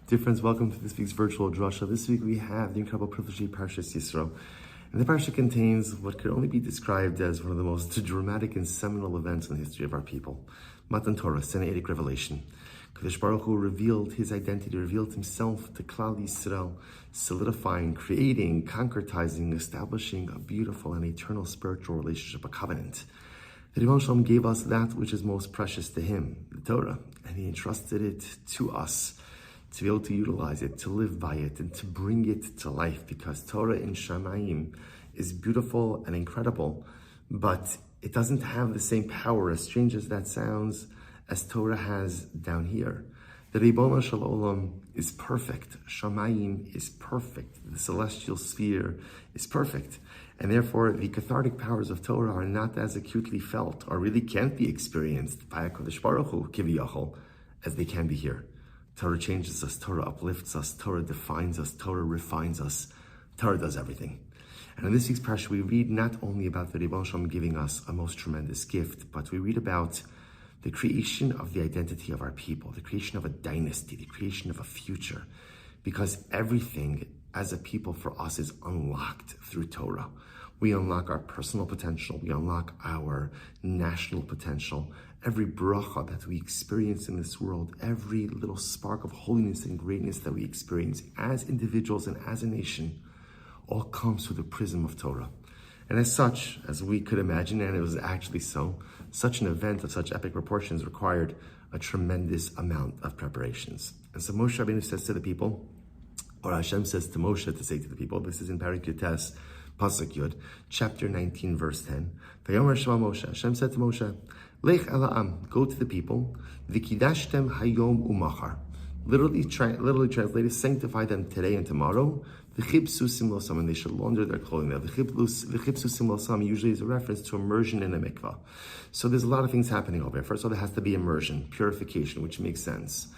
Dear friends, welcome to this week's virtual Drasha. This week we have the incredible privilege of Parshas Yisro. And the Parsha contains what could only be described as one of the most dramatic and seminal events in the history of our people. Matan Torah, Sinaitic revelation. Kadosh Baruch Hu revealed his identity, revealed himself to Klal Yisrael, solidifying, creating, concretizing, establishing a beautiful and eternal spiritual relationship, a covenant. The Ribono Shel Olam gave us that which is most precious to him, the Torah, and he entrusted it to us to be able to utilize it, to live by it, and to bring it to life, because Torah in Shamayim is beautiful and incredible, but it doesn't have the same power, as strange as that sounds, as Torah has down here. The Ribono Shel Olam is perfect. Shamayim is perfect. The celestial sphere is perfect. And therefore, the cathartic powers of Torah are not as acutely felt, or really can't be experienced by HaKadosh Baruch Hu, Kiviyachol, as they can be here. Torah changes us, Torah uplifts us, Torah defines us, Torah refines us, Torah does everything. And in this week's parsha, we read not only about the Ribono Shel Olam giving us a most tremendous gift, but we read about the creation of the identity of our people, the creation of a dynasty, the creation of a future, because everything as a people for us is unlocked through Torah. We unlock our personal potential, we unlock our national potential. Every bracha that we experience in this world, every little spark of holiness and greatness that we experience as individuals and as a nation, all comes through the prism of Torah. And as such, as we could imagine, and it was actually so, such an event of such epic proportions required a tremendous amount of preparations. And so Moshe Rabbeinu says to the people, or Hashem says to Moshe to say to the people, this is in Parak Yutes, Pasuk Yud, chapter 19, verse 10. Vayomer Shema Moshe, Hashem said to Moshe, Lech ela'am, go to the people, v'kidashtem hayom umachar. Literally translated, sanctify them today and tomorrow. V'chibsusim losam, and they should launder their clothing. Now, v'chibsusim losam usually is a reference to immersion in a mikvah. So there's a lot of things happening over here. First of all, there has to be immersion, purification, which makes sense.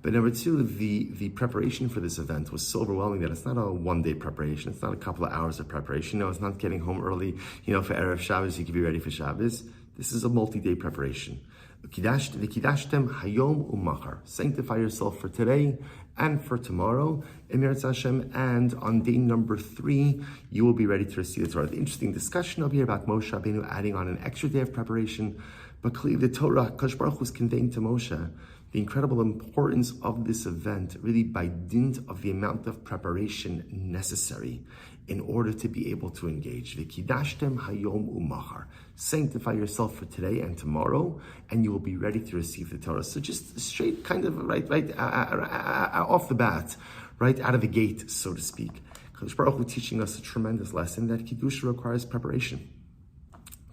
But number two, the preparation for this event was so overwhelming that it's not a one-day preparation. It's not a couple of hours of preparation. No, it's not getting home early, for Erev Shabbos, you can be ready for Shabbos. This is a multi-day preparation. V'kidashtem hayom umachar. Sanctify yourself for today and for tomorrow, Emir Hashem, and on day number 3, you will be ready to receive the Torah. The interesting discussion over here about Moshe Rabbeinu adding on an extra day of preparation, but clearly the Torah, Kadosh Baruch Hu was conveying to Moshe the incredible importance of this event, really by dint of the amount of preparation necessary in order to be able to engage. V'kidashtem hayom umachar. Sanctify yourself for today and tomorrow, and you will be ready to receive the Torah. So just straight, kind of right off the bat, right out of the gate, so to speak. Kadosh Baruch Hu teaching us a tremendous lesson that Kiddusha requires preparation.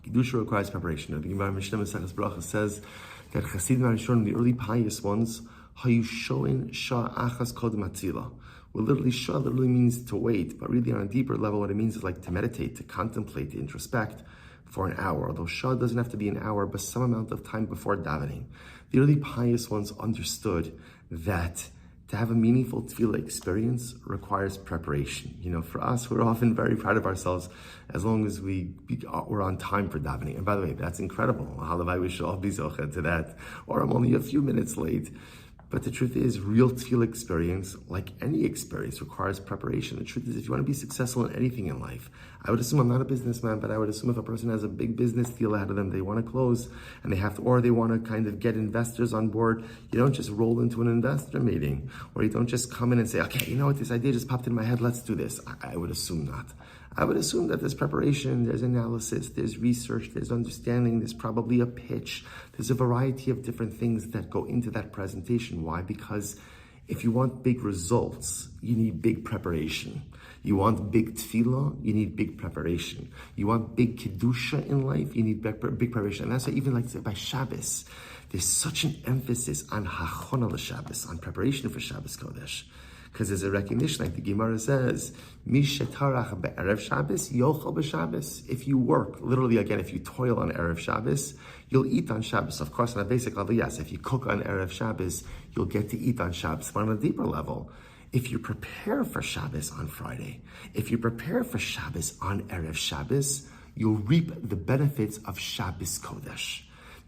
Kiddusha requires preparation. The Gemara Mishnah Maseches Bracha says that Chasidim HaRishonim, the early pious ones, hayushoin shah achas kodem atzila. Well, literally, shah literally means to wait, but really on a deeper level, what it means is like to meditate, to contemplate, to introspect for an hour. Although shah doesn't have to be an hour, but some amount of time before davening. The early pious ones understood that to have a meaningful tefillah experience requires preparation. For us, we're often very proud of ourselves as long as we're on time for davening. And by the way, that's incredible. Halavai, we should all be zocheh to that. Or I'm only a few minutes late. But the truth is, real tefillah experience, like any experience, requires preparation. The truth is, if you want to be successful in anything in life, I would assume, I'm not a businessman, but I would assume if a person has a big business deal ahead of them, they want to close, and or they want to kind of get investors on board, you don't just roll into an investor meeting, or you don't just come in and say, okay, you know what, this idea just popped in my head, let's do this. I would assume not. I would assume that there's preparation, there's analysis, there's research, there's understanding, there's probably a pitch, there's a variety of different things that go into that presentation. Why? Because if you want big results, you need big preparation. You want big tefillah, you need big preparation. You want big kedusha in life, you need big preparation. And that's why even like by Shabbos, there's such an emphasis on hachona l'Shabbos, on preparation for Shabbos Kodesh. Because there's a recognition, like the Gemara says, Mish shetarach be'erev Shabbos, yochel b'Shabbos. If you work, literally again, if you toil on Erev Shabbos, you'll eat on Shabbos. Of course, on a basic level, yes, if you cook on Erev Shabbos, you'll get to eat on Shabbos. But on a deeper level, if you prepare for Shabbos on Friday, if you prepare for Shabbos on Erev Shabbos, you'll reap the benefits of Shabbos Kodesh.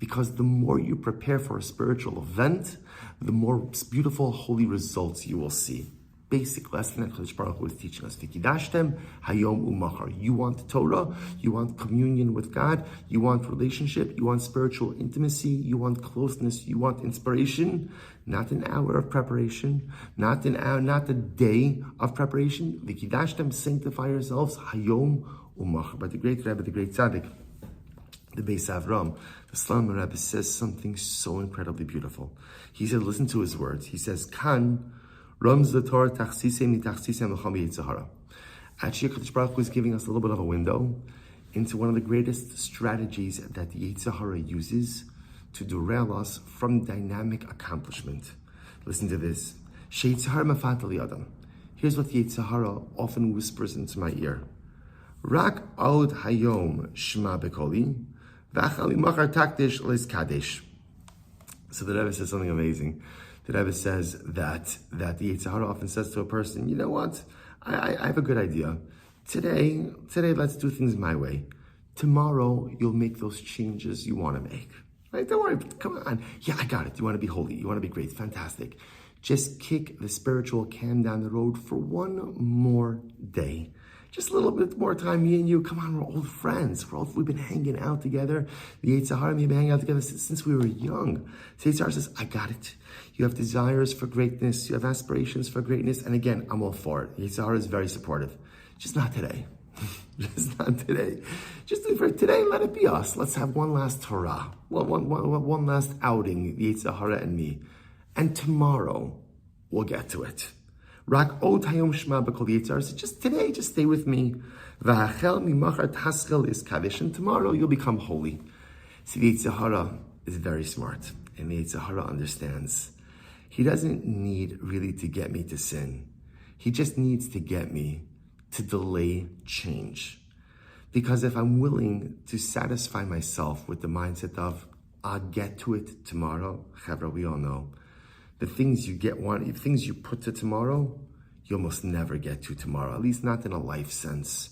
Because the more you prepare for a spiritual event, the more beautiful, holy results you will see. Basic lesson that Kadosh Baruch Hu is teaching us. V'kidashtem hayom u'machar. You want Torah, you want communion with God, you want relationship, you want spiritual intimacy, you want closeness, you want inspiration. Not an hour of preparation, not the day of preparation. V'kidashtem, sanctify yourselves, hayom u'machar. But the great Rebbe, the great Tzaddik, the Beis Avram, the Slama Rebbe says something so incredibly beautiful. He said, listen to his words. He says, Kan Rums the Torah tachsisem mitachsisem l'cham yitzahara. Actually, Kadosh Baruch Hu is giving us a little bit of a window into one of the greatest strategies that the Yitzhahara uses to derail us from dynamic accomplishment. Listen to this. Sheitzahara mafatal yadam. Here's what the Yitzhahara often whispers into my ear. Rak od hayom shma bekoli, v'achali machar takdish lis kadesh. So the Rebbe says something amazing. The Rebbe says that the Yitzhahara often says to a person, you know what, I have a good idea. Today, let's do things my way. Tomorrow, you'll make those changes you want to make. Right? Don't worry, come on. Yeah, I got it. You want to be holy. You want to be great. Fantastic. Just kick the spiritual can down the road for one more day. Just a little bit more time, me and you. Come on, we're old friends. We've been hanging out together. The Yitzhahara and me have been hanging out together since we were young. So Yitzhahara says, I got it. You have desires for greatness. You have aspirations for greatness. And again, I'm all for it. Yitzhahara is very supportive. Just not today. Just not today. Just for today, let it be us. Let's have one last Torah. One last outing, the Yitzhahara and me. And tomorrow, we'll get to it. Rak od hayom shma b'kol Yitzhahara. So just today, just stay with me. V'achel mimachar taschel is kadesh. And tomorrow, you'll become holy. See, the Yitzhahara is very smart. And the Yitzhahara understands. He doesn't need really to get me to sin. He just needs to get me to delay change. Because if I'm willing to satisfy myself with the mindset of, I'll get to it tomorrow, Chavra, we all know, the things things you put to tomorrow, you almost never get to tomorrow, at least not in a life sense.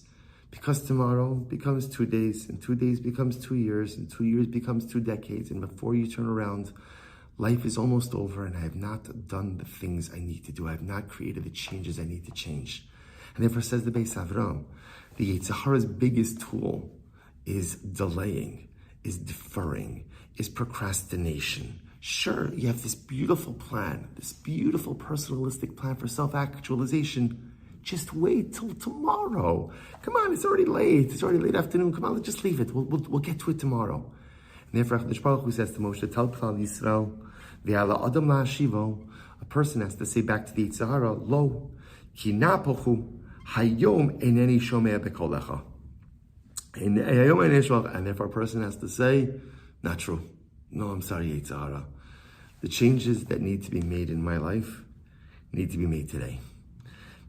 Because tomorrow becomes 2 days, and 2 days becomes 2 years, and 2 years becomes 2 decades, and before you turn around, life is almost over, and I have not done the things I need to do. I have not created the changes I need to change. And therefore, says the Beis Avram, the Yitzhahara's biggest tool is delaying, is deferring, is procrastination. Sure, you have this beautiful plan, this beautiful personalistic plan for self-actualization. Just wait till tomorrow. Come on, it's already late. It's already late afternoon. Come on, let's just leave it. We'll get to it tomorrow. And therefore, Kadosh Baruch Hu says to Moshe, Tell Klal Yisrael, V'ala Adam la'ashivo, a person has to say back to the Yitzhahara, Lo, ki napochu, hayom eneni shomea bekolecha. And therefore, a person has to say, not true. No, I'm sorry, Yitzhahara. The changes that need to be made in my life need to be made today.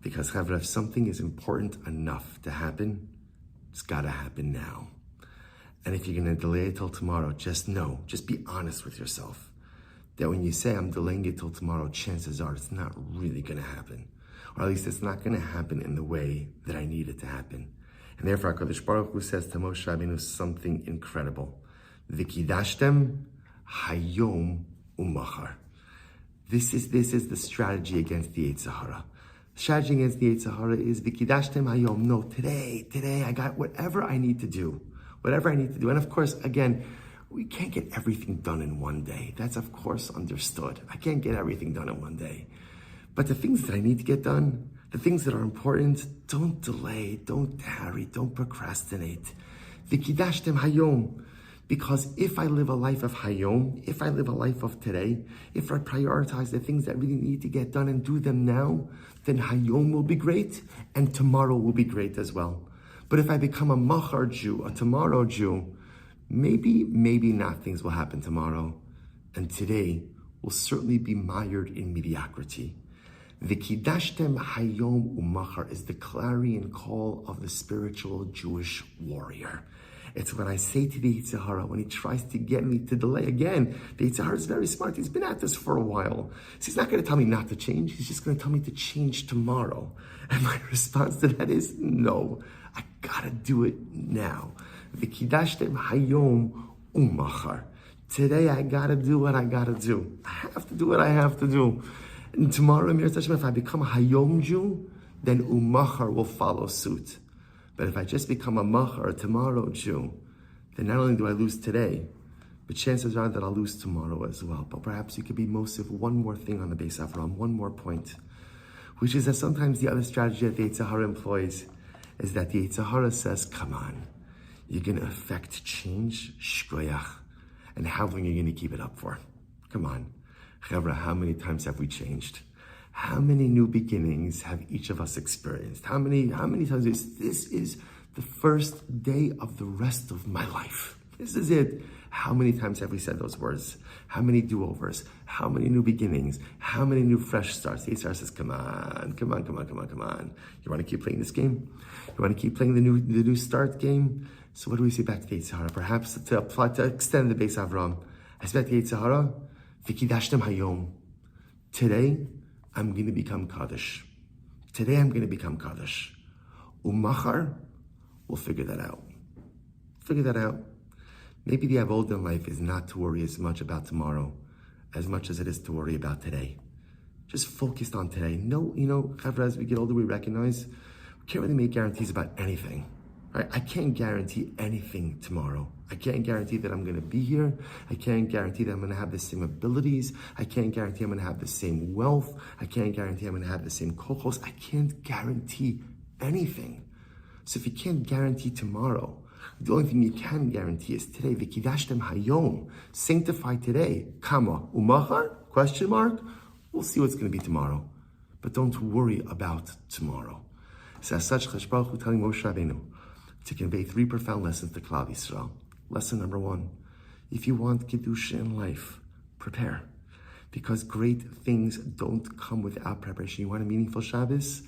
Because, Chavra, if something is important enough to happen, it's got to happen now. And if you're going to delay it till tomorrow, just be honest with yourself that when you say I'm delaying it till tomorrow, chances are it's not really going to happen. Or at least it's not going to happen in the way that I need it to happen. And therefore, HaKadosh Baruch Hu says to Moshe Rabbeinu something incredible. V'kidashtem hayom umachar. This is the strategy against the Yitzhahara. The strategy against the Yitzhahara is v'kidashtem hayom. No, today, I got whatever I need to do. Whatever I need to do. And of course, again, we can't get everything done in one day. That's of course understood. I can't get everything done in one day. But the things that I need to get done, the things that are important, don't delay, don't tarry, don't procrastinate. V'kidashtem hayom. Because if I live a life of hayom, if I live a life of today, if I prioritize the things that really need to get done and do them now, then hayom will be great and tomorrow will be great as well. But if I become a machar Jew, a tomorrow Jew, maybe not things will happen tomorrow. And today will certainly be mired in mediocrity. V'kidashtem hayom umachar is the clarion call of the spiritual Jewish warrior. It's when I say to the Yitzhahara, when he tries to get me to delay again, the Yitzhahara is very smart. He's been at this for a while. So he's not going to tell me not to change. He's just going to tell me to change tomorrow. And my response to that is, no, I got to do it now. V'kidashtem hayom umachar. Today I gotta do what I gotta do. I have to do what I have to do. And tomorrow, if I become a Hayom Jew, then Umachar will follow suit. But if I just become a Machar, a tomorrow Jew, then not only do I lose today, but chances are that I'll lose tomorrow as well. But perhaps you could be Mosif one more thing on the Beis Avram, one more point, which is that sometimes the other strategy that the Yetzer Hara employs is that the Yetzer Hara says, come on, you're going to affect change, shkoyach, and how long are you going to keep it up for? Come on. Chavra, how many times have we changed? How many new beginnings have each of us experienced? How many times this is the first day of the rest of my life? This is it. How many times have we said those words? How many do-overs? How many new beginnings? How many new fresh starts? The Yisro says, come on. You want to keep playing this game? You want to keep playing the new start game? So what do we say back to the Yetzer Hara? Perhaps to extend the Beis Avram. I say back to the Yetzer Hara, V'kidashtem hayom. Today, I'm going to become Kaddish. Today, I'm going to become Kaddish. Umachar, we'll figure that out. Maybe the avodah in life is not to worry as much about tomorrow as much as it is to worry about today. Just focused on today. No, Chavra, as we get older, we recognize we can't really make guarantees about anything. Right? I can't guarantee anything tomorrow. I can't guarantee that I'm going to be here. I can't guarantee that I'm going to have the same abilities. I can't guarantee I'm going to have the same wealth. I can't guarantee I'm going to have the same kochos. I can't guarantee anything. So if you can't guarantee tomorrow, the only thing you can guarantee is today. V'kidashtem hayom. Sanctify today. Kama umachar? Question mark. We'll see what's going to be tomorrow. But don't worry about tomorrow. So as such, Chash Baruch Hu telling Moshe Rabbeinu to convey 3 profound lessons to Klal Yisrael. Lesson number 1. If you want Kedusha in life, prepare. Because great things don't come without preparation. You want a meaningful Shabbos?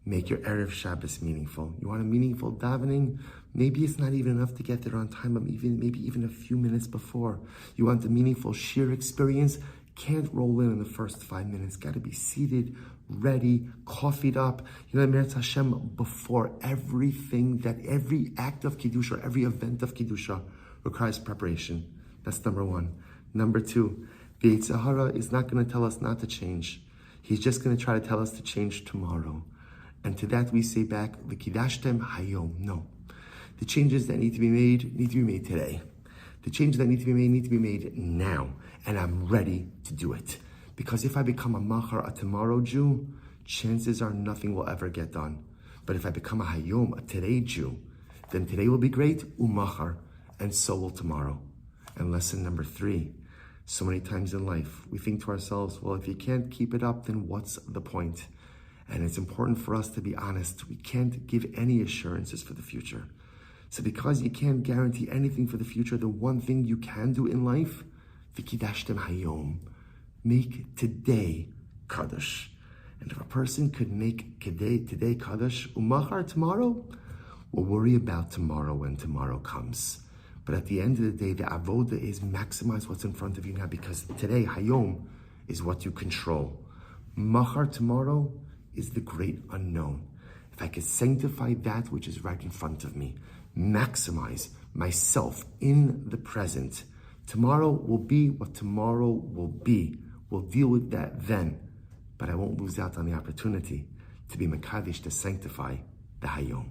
Make your Erev Shabbos meaningful. You want a meaningful davening? Maybe it's not even enough to get there on time, but maybe even a few minutes before. You want a meaningful shir experience? Can't roll in the first 5 minutes. Got to be seated, ready, coffeeed up. Meretz Hashem, before everything, that every act of Kedusha, every event of Kedusha requires preparation. That's number 1. Number 2, the Yetzer Hara is not going to tell us not to change. He's just going to try to tell us to change tomorrow. And to that we say back, V'kidashtem hayom. No. The changes that need to be made today. The changes that need to be made now. And I'm ready to do it. Because if I become a machar, a tomorrow Jew, chances are nothing will ever get done. But if I become a hayom, a today Jew, then today will be great, umachar, and so will tomorrow. And lesson number 3, so many times in life, we think to ourselves, well, if you can't keep it up, then what's the point? And it's important for us to be honest. We can't give any assurances for the future. So because you can't guarantee anything for the future, the one thing you can do in life, v'kidashtem hayom, make today Kaddish. And if a person could make today Kaddish, umachar, tomorrow, we'll worry about tomorrow when tomorrow comes. But at the end of the day, the avoda is maximize what's in front of you now, because today, hayom, is what you control. Machar, tomorrow, is the great unknown. If I could sanctify that which is right in front of me, maximize myself in the present, tomorrow will be what tomorrow will be. We'll deal with that then. But I won't lose out on the opportunity to be Mekadesh, to sanctify the Hayom.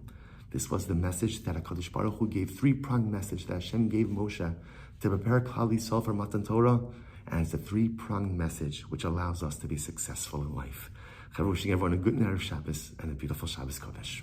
This was the message that HaKadosh Baruch Hu gave, 3-pronged message that Hashem gave Moshe to prepare Klal Yisrael for Matan Torah. And it's a 3-pronged message which allows us to be successful in life. Wishing everyone a good night of Shabbos and a beautiful Shabbos Kodesh.